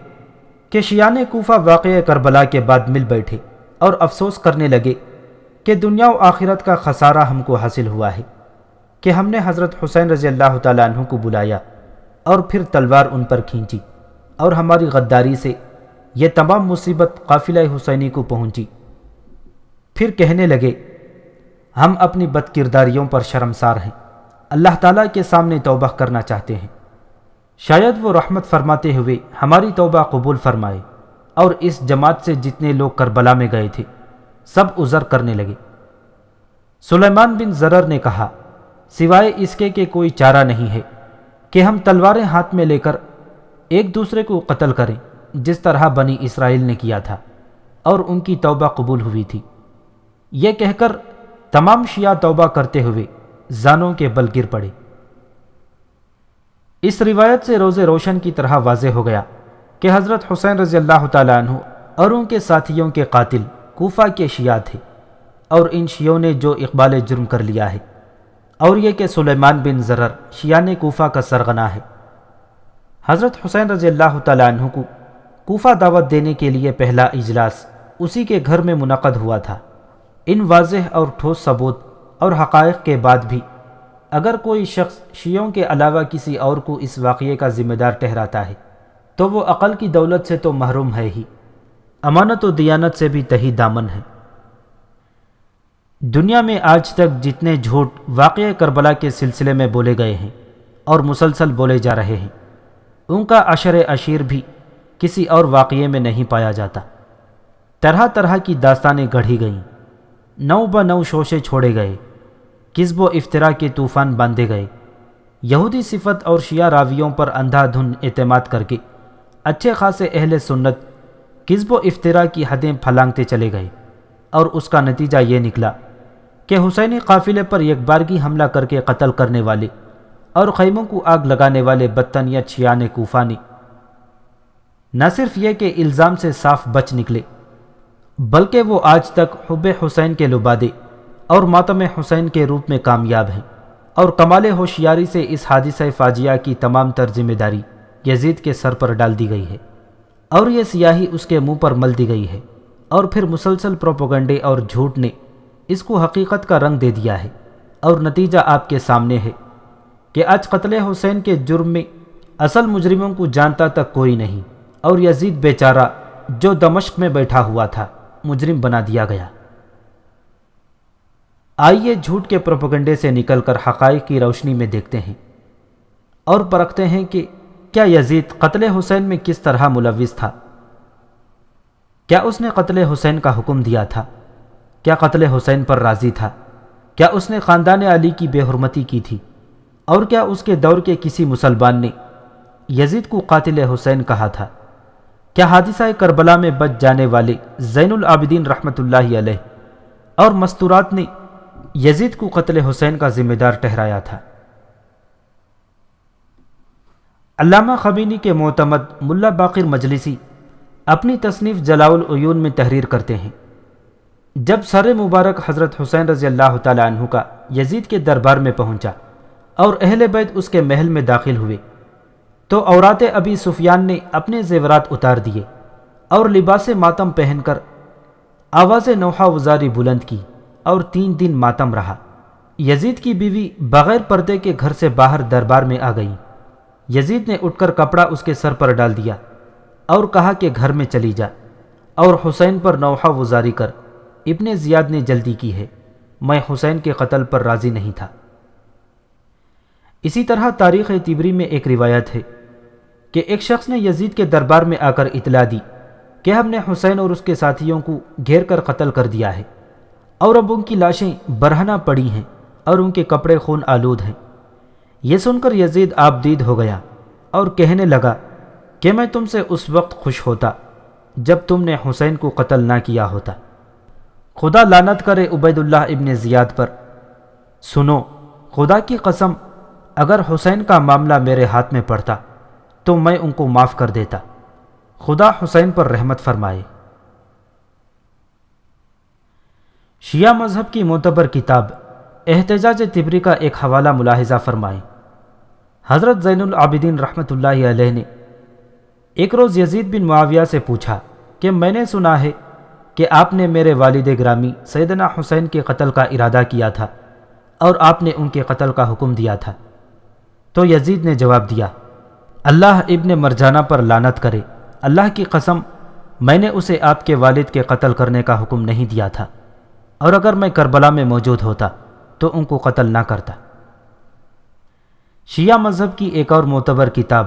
کہ شیعان کوفہ واقعہ کربلا کے بعد مل بیٹھے اور افسوس کرنے لگے کہ دنیا و آخرت کا خسارہ ہم کو حاصل ہوا ہے کہ ہم نے حضرت حسین رضی اللہ تعالیٰ عنہ کو بلایا اور پھر تلوار ان پر کھینچی، اور ہماری غداری سے یہ تمام مصیبت قافلہ حسینی کو پہنچی۔ پھر کہنے لگے ہم اپنی بد کرداریوں پر شرمسار ہیں، اللہ تعالیٰ کے سامنے توبہ کرنا چاہتے ہیں، شاید وہ رحمت فرماتے ہوئے ہماری توبہ قبول فرمائے۔ اور اس جماعت سے جتنے لوگ کربلا میں گئے تھے سب عذر کرنے لگے۔ سلیمان بن زرر نے کہا، سوائے اس کے کہ کوئی چارہ نہیں ہے کہ ہم تلواریں ہاتھ میں لے کر ایک دوسرے کو قتل کریں، جس طرح بنی اسرائیل نے کیا تھا اور ان کی توبہ قبول ہوئی تھی۔ یہ کہہ کر تمام شیعہ توبہ کرتے ہوئے زانوں کے بل گر پڑے۔ اس روایت سے روز روشن کی طرح واضح ہو گیا کہ حضرت حسین رضی اللہ تعالیٰ عنہ اور ان کے ساتھیوں کے قاتل کوفہ کے شیعہ تھے، اور ان شیعوں نے جو اقبال جرم کر لیا ہے، اور یہ کہ سلیمان بن زرر شیعان کوفہ کا سرغنہ ہے۔ حضرت حسین رضی اللہ تعالیٰ عنہ کو کوفہ دعوت دینے کے لیے پہلا اجلاس اسی کے گھر میں منعقد ہوا تھا۔ ان واضح اور ٹھوس ثبوت اور حقائق کے بعد بھی اگر کوئی شخص شیعوں کے علاوہ کسی اور کو اس واقعے کا ذمہ دار ٹھہراتا ہے تو وہ عقل کی دولت سے تو محروم ہے ہی، امانت و دیانت سے بھی تہی دامن ہے۔ دنیا میں آج تک جتنے جھوٹ واقعہ کربلا کے سلسلے میں بولے گئے ہیں اور مسلسل بولے جا رہے ہیں، ان کا عشر عشیر بھی کسی اور واقعے میں نہیں پایا جاتا۔ طرح طرح کی داستانیں گڑھی گئیں، نو بنو شوشے چھوڑے گئے، کذب و افطرا کے طوفان باندھے گئے، یہودی صفت اور شیعہ راویوں پر اندھا دھند اعتماد کر کے اچھے خاصے اہل سنت کذب و افطرا کی حدیں پھلانگتے چلے گئے، اور اس کا نتیجہ یہ نکلا کہ حسینی قافلے پر یک بارگی حملہ کر کے قتل کرنے والے اور خیموں کو آگ لگانے والے بدتنیت شیعان کوفہ نے نہ صرف یہ کہ الزام سے صاف بچ نکلے، بلکہ وہ آج تک حب حسین کے لبادے اور ماتم حسین کے روپ میں کامیاب ہیں، اور کمال ہوشیاری سے اس حادثہ فاجعہ کی تمام تر ذمہ داری یزید کے سر پر ڈال دی گئی ہے، اور یہ سیاہی اس کے منہ پر مل دی گئی ہے، اور پھر مسلسل پروپیگنڈے اور جھوٹ نے اس کو حقیقت کا رنگ دے دیا ہے، اور نتیجہ آپ کے سامنے ہے کہ آج قتل حسین کے جرم میں اصل مجرموں کو جانتا تک کوئی نہیں، اور یزید بیچارہ جو دمشق میں بیٹھا ہوا تھا مجرم بنا دیا گیا۔ آئیے جھوٹ کے پروپیگنڈے سے نکل کر حقائق کی روشنی میں دیکھتے ہیں اور پرکھتے ہیں کہ کیا یزید قتل حسین میں کس طرح ملوث تھا۔ کیا اس نے قتل حسین کا حکم دیا تھا؟ کیا قتل حسین پر راضی تھا؟ کیا اس نے خاندان علی کی بے حرمتی کی تھی؟ اور کیا اس کے دور کے کسی مسلمان نے یزید کو قاتل حسین کہا تھا؟ کیا حادثہ کربلا میں بچ جانے والے زین العابدین رحمۃ اللہ علیہ اور مستورات نے یزید کو قتل حسین کا ذمہ دار ٹھہرایا تھا؟ علامہ خمینی کے معتمد ملا باقر مجلسی اپنی تصنیف جلاء العیون میں تحریر کرتے ہیں، جب سر مبارک حضرت حسین رضی اللہ تعالیٰ عنہ کا یزید کے دربار میں پہنچا اور اہل بیت اس کے محل میں داخل ہوئے تو عورات ابی سفیان نے اپنے زیورات اتار دیے اور لباس ماتم پہن کر آواز نوحہ وزاری بلند کی، اور 3 دن ماتم رہا۔ یزید کی بیوی بغیر پردے کے گھر سے باہر دربار میں آ گئی۔ یزید نے اٹھ کر کپڑا اس کے سر پر ڈال دیا اور کہا کہ گھر میں چلی جا، اور حسین پر نوحہ وزاری کر، ابن زیاد نے جلدی کی ہے، میں حسین کے قتل پر راضی نہیں تھا۔ اسی طرح تاریخ طبری میں ایک روایت ہے کہ ایک شخص نے یزید کے دربار میں آ کر اطلاع دی کہ ہم نے حسین اور اس کے ساتھیوں کو گھیر کر قتل کر دیا ہے، اور اب ان کی لاشیں برہنہ پڑی ہیں اور ان کے کپڑے خون آلود ہیں۔ یہ سن کر یزید آبدید ہو گیا اور کہنے لگا کہ میں تم سے اس وقت خوش ہوتا جب تم نے حسین کو قتل نہ کیا ہوتا۔ خدا لعنت کرے عبید اللہ ابن زیاد پر۔ سنو، خدا کی قسم، اگر حسین کا معاملہ میرے ہاتھ میں پڑتا تو میں ان کو معاف کر دیتا۔ خدا حسین پر رحمت فرمائے۔ شیعہ مذہب کی معتبر کتاب احتجاج طبری کا ایک حوالہ ملاحظہ فرمائیں۔ حضرت زین العابدین رحمۃ اللہ علیہ نے ایک روز یزید بن معاویہ سے پوچھا کہ میں نے سنا ہے کہ آپ نے میرے والد گرامی سیدنا حسین کے قتل کا ارادہ کیا تھا اور آپ نے ان کے قتل کا حکم دیا تھا۔ تو یزید نے جواب دیا، اللہ ابن مرجانہ پر لعنت کرے، اللہ کی قسم میں نے اسے آپ کے والد کے قتل کرنے کا حکم نہیں دیا تھا، اور اگر میں کربلا میں موجود ہوتا تو ان کو قتل نہ کرتا۔ شیعہ مذہب کی ایک اور معتبر کتاب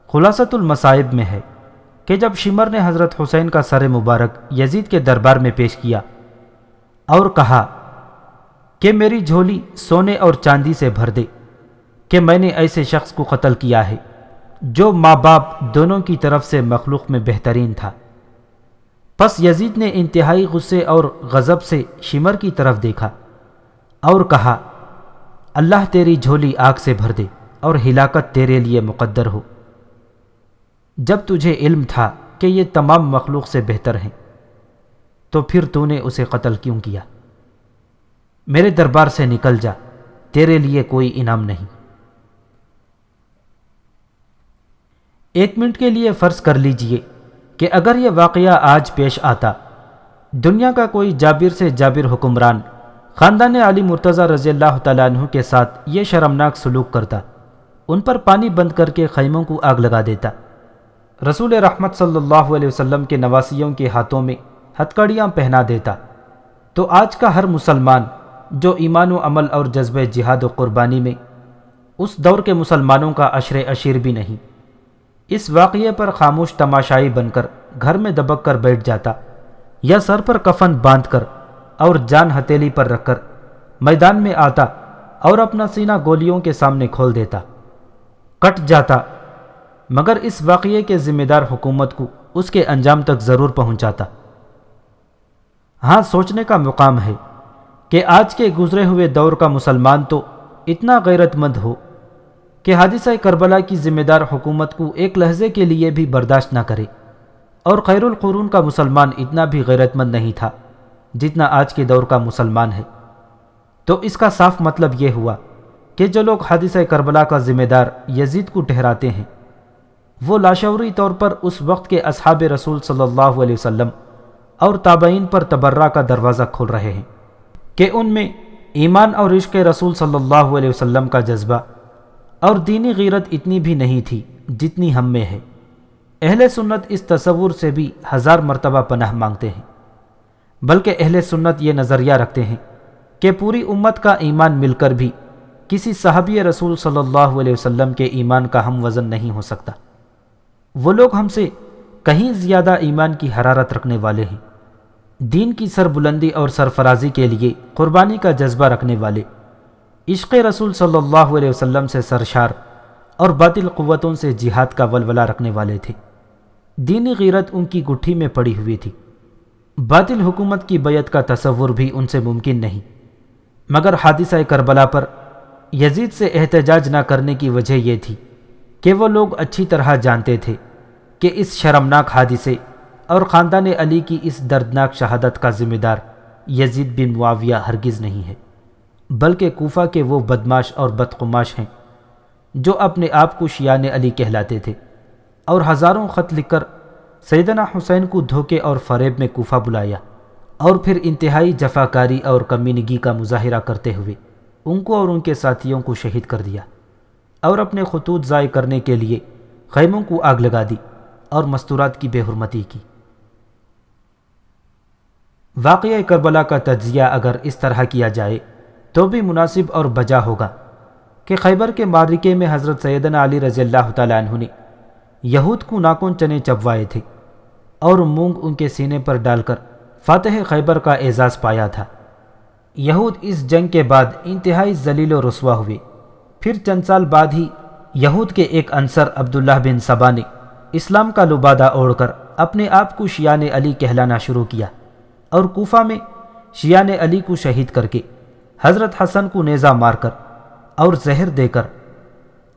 خلاصۃ المصائب میں ہے کہ جب شمر نے حضرت حسین کا سر مبارک یزید کے دربار میں پیش کیا اور کہا کہ میری جھولی سونے اور چاندی سے بھر دے کہ میں نے ایسے شخص کو قتل کیا ہے جو ماں باپ دونوں کی طرف سے مخلوق میں بہترین تھا، پس یزید نے انتہائی غصے اور غضب سے شمر کی طرف دیکھا اور کہا، اللہ تیری جھولی آگ سے بھر دے اور ہلاکت تیرے لیے مقدر ہو۔ جب تجھے علم تھا کہ یہ تمام مخلوق سے بہتر ہیں تو پھر تو نے اسے قتل کیوں کیا؟ میرے دربار سے نکل جا، تیرے لیے کوئی انعام نہیں۔ ایک منٹ کے لیے فرض کر لیجئے کہ اگر یہ واقعہ آج پیش آتا، دنیا کا کوئی جابر سے جابر حکمران خاندان علی مرتضیٰ رضی اللہ تعالیٰ عنہ کے ساتھ یہ شرمناک سلوک کرتا، ان پر پانی بند کر کے خیموں کو آگ لگا دیتا، رسول رحمت صلی اللہ علیہ وسلم کے نواسیوں کے ہاتھوں میں ہتکڑیاں پہنا دیتا، تو آج کا ہر مسلمان جو ایمان و عمل اور جذبہ جہاد و قربانی میں اس دور کے مسلمانوں کا عشر عشیر بھی نہیں، اس واقعے پر خاموش تماشائی بن کر گھر میں دبک کر بیٹھ جاتا، یا سر پر کفن باندھ کر اور جان ہتھیلی پر رکھ کر میدان میں آتا اور اپنا سینہ گولیوں کے سامنے کھول دیتا، کٹ جاتا، مگر اس واقعے کے ذمہ دار حکومت کو اس کے انجام تک ضرور پہنچاتا۔ ہاں، سوچنے کا مقام ہے کہ آج کے گزرے ہوئے دور کا مسلمان تو اتنا غیرت مند ہو کہ حادثہ کربلا کی ذمہ دار حکومت کو ایک لحظے کے لیے بھی برداشت نہ کرے، اور خیر القرون کا مسلمان اتنا بھی غیرت مند نہیں تھا جتنا آج کے دور کا مسلمان ہے۔ تو اس کا صاف مطلب یہ ہوا کہ جو لوگ حادثہ کربلا کا ذمہ دار یزید کو ٹھہراتے ہیں، وہ لاشعوری طور پر اس وقت کے اصحاب رسول صلی اللہ علیہ وسلم اور تابعین پر تبرہ کا دروازہ کھول رہے ہیں کہ ان میں ایمان اور عشق رسول صلی اللہ علیہ وسلم کا جذبہ اور دینی غیرت اتنی بھی نہیں تھی جتنی ہم میں ہے۔ اہل سنت اس تصور سے بھی 1000 مرتبہ پناہ مانگتے ہیں، بلکہ اہل سنت یہ نظریہ رکھتے ہیں کہ پوری امت کا ایمان مل کر بھی کسی صحابی رسول صلی اللہ علیہ وسلم کے ایمان کا ہم وزن نہیں ہو سکتا۔ وہ لوگ ہم سے کہیں زیادہ ایمان کی حرارت رکھنے والے ہیں، دین کی سربلندی اور سرفرازی کے لیے قربانی کا جذبہ رکھنے والے، عشق رسول صلی اللہ علیہ وسلم سے سرشار اور باطل قوتوں سے جہاد کا ولولہ رکھنے والے تھے۔ دینی غیرت ان کی گٹھی میں پڑی ہوئی تھی، باطل حکومت کی بیعت کا تصور بھی ان سے ممکن نہیں، مگر حادثہ کربلا پر یزید سے احتجاج نہ کرنے کی وجہ یہ تھی کہ وہ لوگ اچھی طرح جانتے تھے کہ اس شرمناک حادثے اور خاندان علی کی اس دردناک شہادت کا ذمہ دار یزید بن معاویہ ہرگز نہیں ہے، بلکہ کوفہ کے وہ بدماش اور بدقماش ہیں جو اپنے آپ کو شیعان علی کہلاتے تھے، اور ہزاروں خط لکھ کر سیدنا حسین کو دھوکے اور فریب میں کوفہ بلایا، اور پھر انتہائی جفاکاری اور کمینگی کا مظاہرہ کرتے ہوئے ان کو اور ان کے ساتھیوں کو شہید کر دیا، اور اپنے خطوط ضائع کرنے کے لیے خیموں کو آگ لگا دی اور مستورات کی بے حرمتی کی۔ واقعہ کربلا کا تجزیہ اگر اس طرح کیا جائے تو بھی مناسب اور بجا ہوگا کہ خیبر کے معرکے میں حضرت سیدنا علی رضی اللہ تعالیٰ عنہ نے یہود کو ناخن چنے چبوائے تھے اور مونگ ان کے سینے پر ڈال کر فاتح خیبر کا اعزاز پایا تھا۔ یہود اس جنگ کے بعد انتہائی ذلیل و رسوا ہوئے۔ پھر چند سال بعد ہی یہود کے ایک عنصر عبداللہ بن سبا نے اسلام کا لبادہ اوڑھ کر اپنے آپ کو شیعان علی کہلانا شروع کیا اور کوفہ میں شیعان علی کو شہید کر کے حضرت حسن کو نیزہ مار کر اور زہر دے کر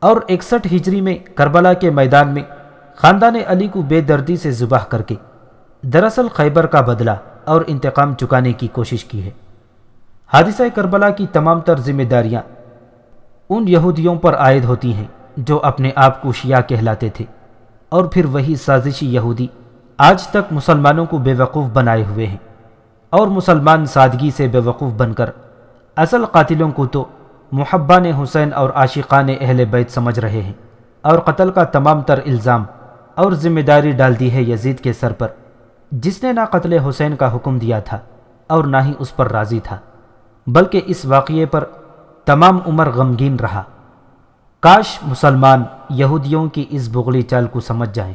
اور 61 ہجری میں کربلا کے میدان میں خاندان علی کو بے دردی سے ذبح کر کے دراصل خیبر کا بدلہ اور انتقام چکانے کی کوشش کی ہے۔ حادثہ کربلا کی تمام تر ذمہ داریاں ان یہودیوں پر عائد ہوتی ہیں جو اپنے آپ کو شیعہ کہلاتے تھے، اور پھر وہی سازشی یہودی آج تک مسلمانوں کو بے وقوف بنائے ہوئے ہیں، اور مسلمان سادگی سے بے وقوف بن کر اصل قاتلوں کو تو محبان حسین اور عاشقان اہل بیت سمجھ رہے ہیں، اور قتل کا تمام تر الزام اور ذمہ داری ڈال دی ہے یزید کے سر پر، جس نے نہ قتل حسین کا حکم دیا تھا اور نہ ہی اس پر راضی تھا، بلکہ اس واقعے پر تمام عمر غمگین رہا۔ کاش مسلمان یہودیوں کی اس بغلی چال کو سمجھ جائیں۔